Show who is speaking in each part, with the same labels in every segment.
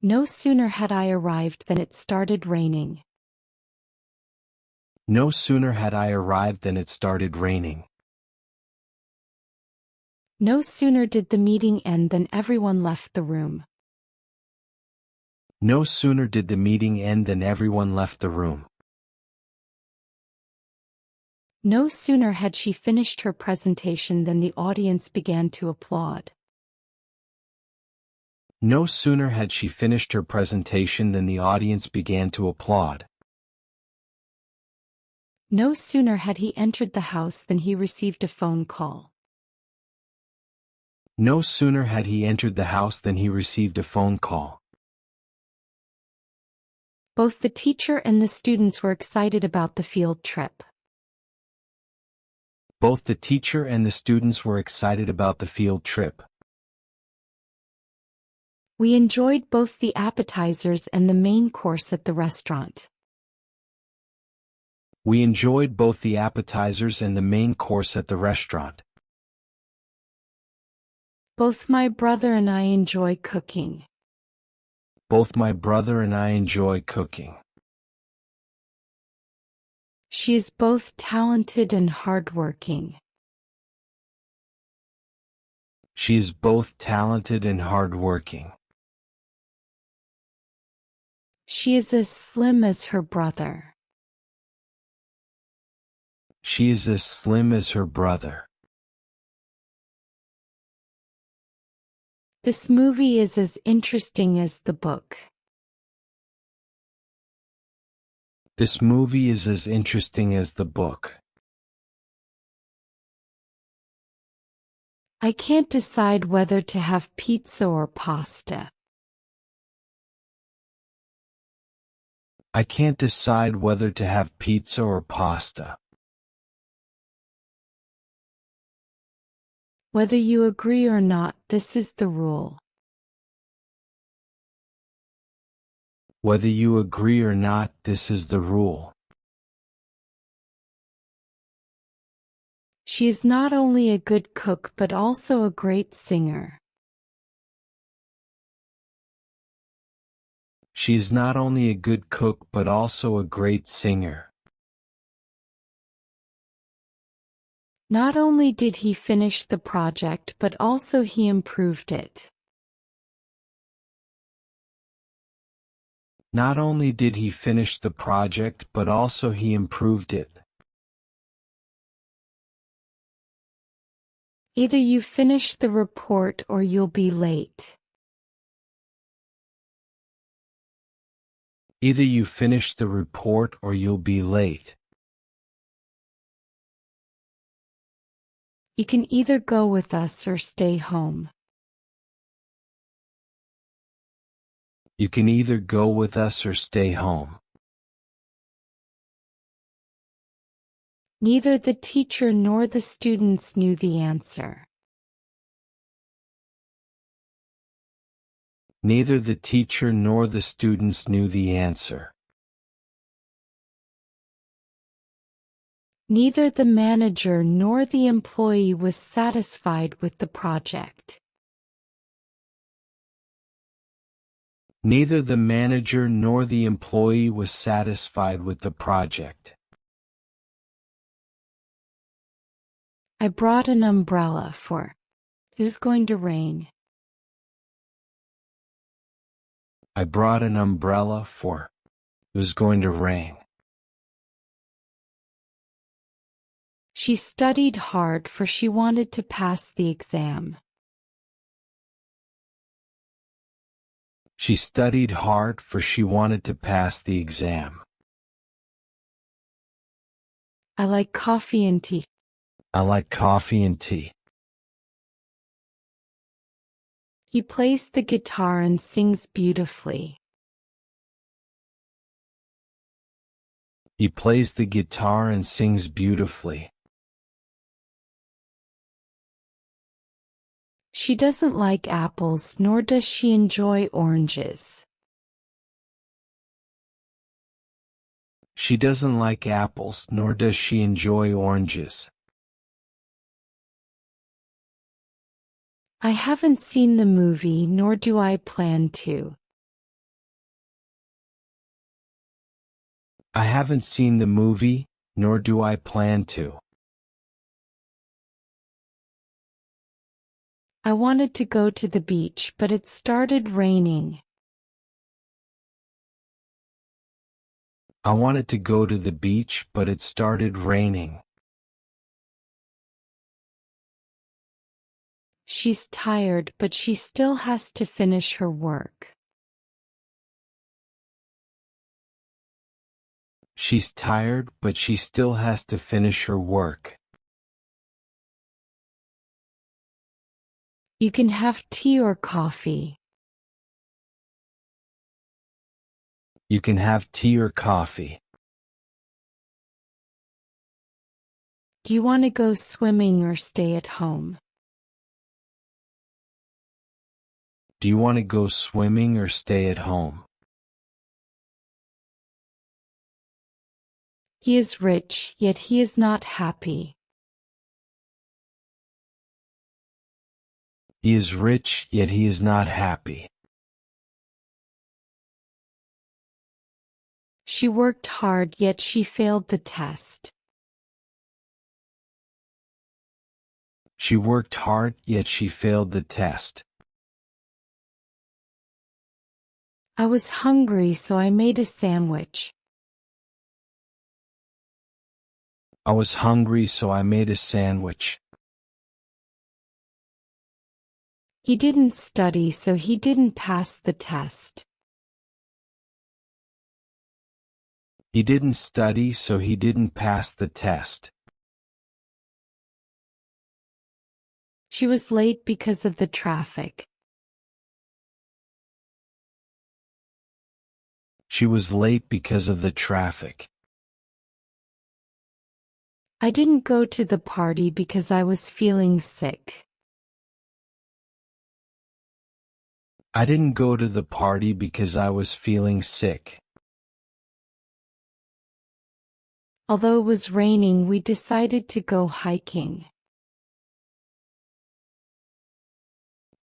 Speaker 1: No sooner had I arrived than it started raining.
Speaker 2: No sooner had I arrived than it started raining.
Speaker 1: No sooner did the meeting end than everyone left the room.
Speaker 2: No sooner did the meeting end than everyone left the room.
Speaker 1: No sooner had she finished her presentation than the audience began to applaud.
Speaker 2: No sooner had she finished her presentation than the audience began to applaud.
Speaker 1: No sooner had he entered the house than he received a phone call.
Speaker 2: No sooner had he entered the house than he received a phone call.
Speaker 1: Both the teacher and the students were excited about the field trip.
Speaker 2: Both the teacher and the students were excited about the field trip.
Speaker 1: We enjoyed both the appetizers and the main course at the restaurant.
Speaker 2: We enjoyed both the appetizers and the main course at the restaurant.
Speaker 1: Both my brother and I enjoy cooking.
Speaker 2: Both my brother and I enjoy cooking.
Speaker 1: She is both talented and hardworking.
Speaker 2: She is both talented and hardworking.
Speaker 1: She is as slim as her brother.
Speaker 2: She is as slim as her brother.
Speaker 1: This movie is as interesting as the book.
Speaker 2: This movie is as interesting as the book.
Speaker 1: I can't decide whether to have pizza or pasta.
Speaker 2: I can't decide whether to have pizza or pasta.
Speaker 1: Whether you agree or not, this is the rule.
Speaker 2: Whether you agree or not, this is the rule.
Speaker 1: She is not only a good cook but also a great singer.
Speaker 2: She is not only a good cook but also a great singer.
Speaker 1: Not only did he finish the project but also he improved it.
Speaker 2: Not only did he finish the project but also he improved it.
Speaker 1: Either you finish the report or you'll be late.
Speaker 2: Either you finish the report or you'll be late.
Speaker 1: You can either go with us or stay home.
Speaker 2: You can either go with us or stay home.
Speaker 1: Neither the teacher nor the students knew the answer.
Speaker 2: Neither the teacher nor the students knew the answer.
Speaker 1: Neither the manager nor the employee was satisfied with the project.
Speaker 2: Neither the manager nor the employee was satisfied with the project.
Speaker 1: I brought an umbrella for it was going to rain.
Speaker 2: I brought an umbrella for it was going to rain.
Speaker 1: She studied hard for she wanted to pass the exam.
Speaker 2: She studied hard for she wanted to pass the exam.
Speaker 1: I like coffee and tea.
Speaker 2: I like coffee and tea.
Speaker 1: He plays the guitar and sings beautifully.
Speaker 2: He plays the guitar and sings beautifully.
Speaker 1: She doesn't like apples nor does she enjoy oranges.
Speaker 2: She doesn't like apples nor does she enjoy oranges.
Speaker 1: I haven't seen the movie nor do I plan to.
Speaker 2: I haven't seen the movie, nor do I plan to.
Speaker 1: I wanted to go to the beach, but it started raining.
Speaker 2: I wanted to go to the beach, but it started raining.
Speaker 1: She's tired, but she still has to finish her work.
Speaker 2: She's tired, but she still has to finish her work.
Speaker 1: You can have tea or coffee.
Speaker 2: You can have tea or coffee.
Speaker 1: Do you want to go swimming or stay at home?
Speaker 2: Do you want to go swimming or stay at home?
Speaker 1: He is rich, yet he is not happy.
Speaker 2: He is rich, yet he is not happy.
Speaker 1: She worked hard, yet she failed the test.
Speaker 2: She worked hard, yet she failed the test.
Speaker 1: I was hungry, so I made a sandwich.
Speaker 2: I was hungry, so I made a sandwich.
Speaker 1: He didn't study, so he didn't pass the test.
Speaker 2: He didn't study, so he didn't pass the test.
Speaker 1: She was late because of the traffic.
Speaker 2: She was late because of the traffic.
Speaker 1: I didn't go to the party because I was feeling sick.
Speaker 2: I didn't go to the party because I was feeling sick.
Speaker 1: Although it was raining, we decided to go hiking.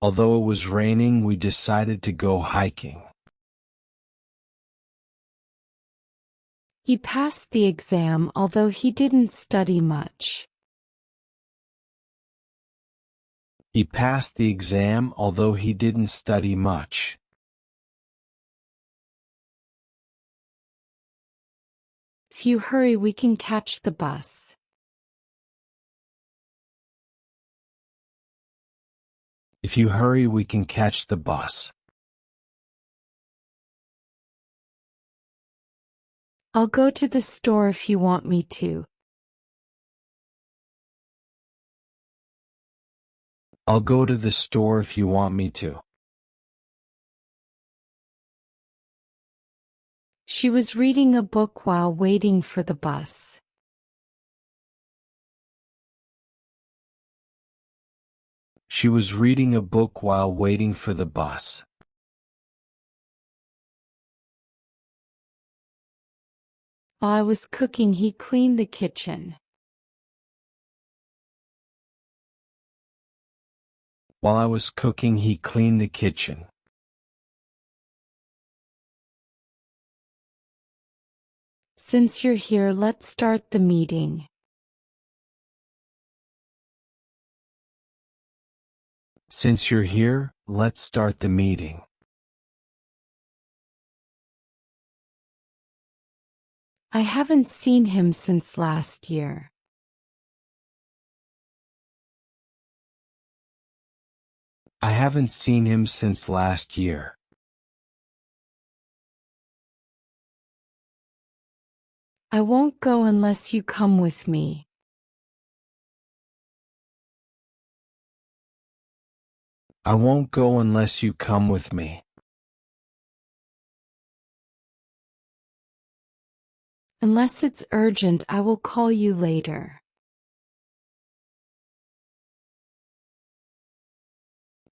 Speaker 2: Although it was raining, we decided to go hiking.
Speaker 1: He passed the exam, although he didn't study much.
Speaker 2: He passed the exam, although he didn't study much.
Speaker 1: If you hurry, we can catch the bus.
Speaker 2: If you hurry, we can catch the bus.
Speaker 1: I'll go to the store if you want me to.
Speaker 2: I'll go to the store if you want me to.
Speaker 1: She was reading a book while waiting for the bus.
Speaker 2: She was reading a book while waiting for the bus.
Speaker 1: While I was cooking, he cleaned the kitchen.
Speaker 2: While I was cooking, he cleaned the kitchen.
Speaker 1: Since you're here, let's start the meeting.
Speaker 2: Since you're here, let's start the meeting.
Speaker 1: I haven't seen him since last year.
Speaker 2: I haven't seen him since last year.
Speaker 1: I won't go unless you come with me.
Speaker 2: I won't go unless you come with me.
Speaker 1: Unless it's urgent, I will call you later.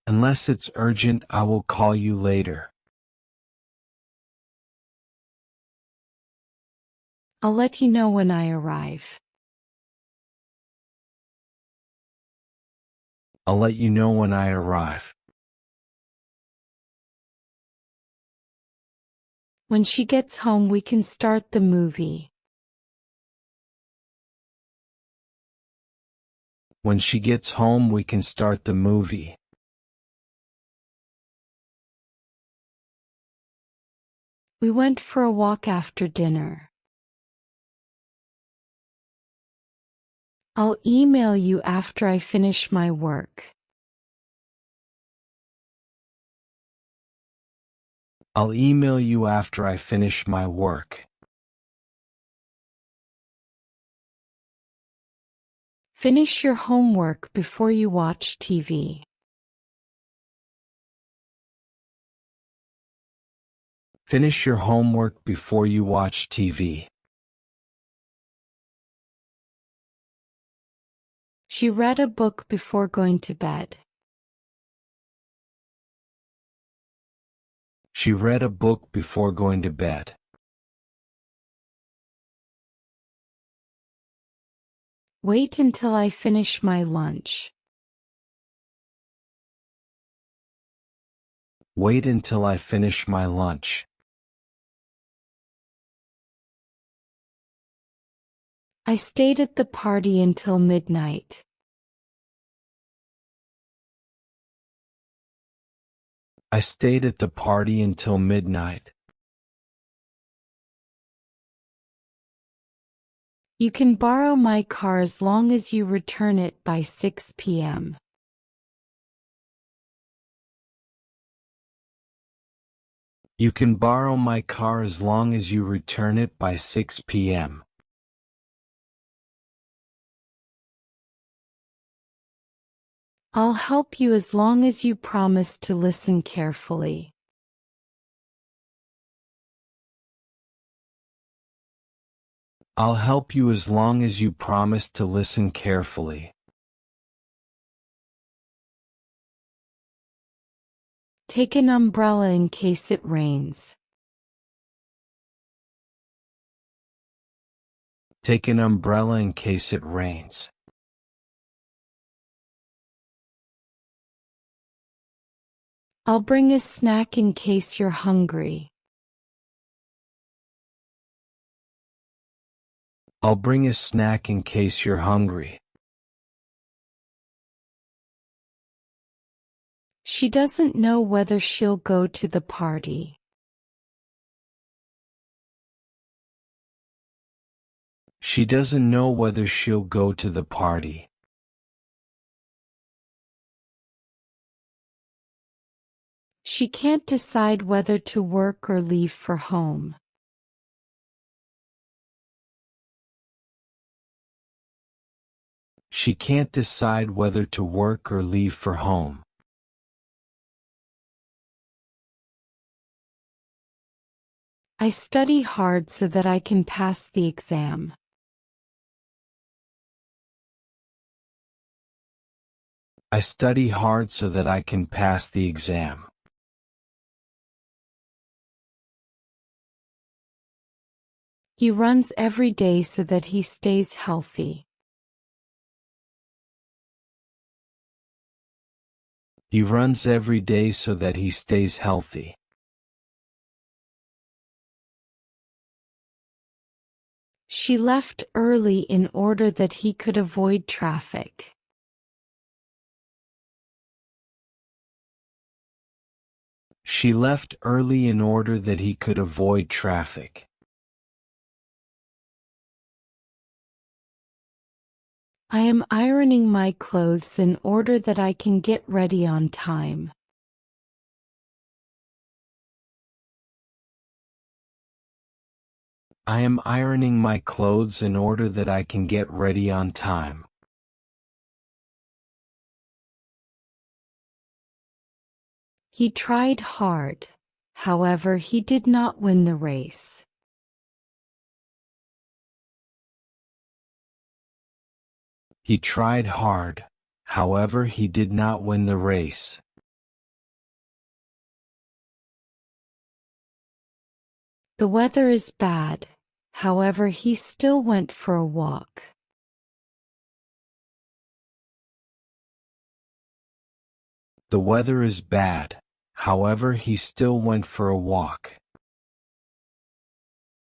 Speaker 2: Unless it's urgent, I will call you later.
Speaker 1: I'll let you know when I arrive.
Speaker 2: I'll let you know when I arrive.
Speaker 1: When she gets home, we can start the movie.
Speaker 2: When she gets home, we can start the movie.
Speaker 1: We went for a walk after dinner. I'll email you after I finish my work.
Speaker 2: I'll email you after I finish my work.
Speaker 1: Finish your homework before you watch TV.
Speaker 2: Finish your homework before you watch TV.
Speaker 1: She read a book before going to bed.
Speaker 2: She read a book before going to bed.
Speaker 1: Wait until I finish my lunch.
Speaker 2: Wait until I finish my lunch.
Speaker 1: I stayed at the party until midnight.
Speaker 2: I stayed at the party until midnight.
Speaker 1: You can borrow my car as long as you return it by 6 p.m.
Speaker 2: You can borrow my car as long as you return it by 6 p.m.
Speaker 1: I'll help you as long as you promise to listen carefully.
Speaker 2: I'll help you as long as you promise to listen carefully.
Speaker 1: Take an umbrella in case it rains.
Speaker 2: Take an umbrella in case it rains.
Speaker 1: I'll bring a snack in case you're hungry.
Speaker 2: I'll bring a snack in case you're hungry.
Speaker 1: She doesn't know whether she'll go to the party.
Speaker 2: She doesn't know whether she'll go to the party.
Speaker 1: She can't decide whether to work or leave for home.
Speaker 2: She can't decide whether to work or leave for home.
Speaker 1: I study hard so that I can pass the exam.
Speaker 2: I study hard so that I can pass the exam.
Speaker 1: He runs every day so that he stays healthy.
Speaker 2: He runs every day so that he stays healthy.
Speaker 1: She left early in order that he could avoid traffic.
Speaker 2: She left early in order that he could avoid traffic.
Speaker 1: I am ironing my clothes in order that I can get ready on time.
Speaker 2: I am ironing my clothes in order that I can get ready on time.
Speaker 1: He tried hard, however, he did not win the race.
Speaker 2: He tried hard, however, he did not win the race.
Speaker 1: The weather is bad, however, he still went for a walk.
Speaker 2: The weather is bad, however, he still went for a walk.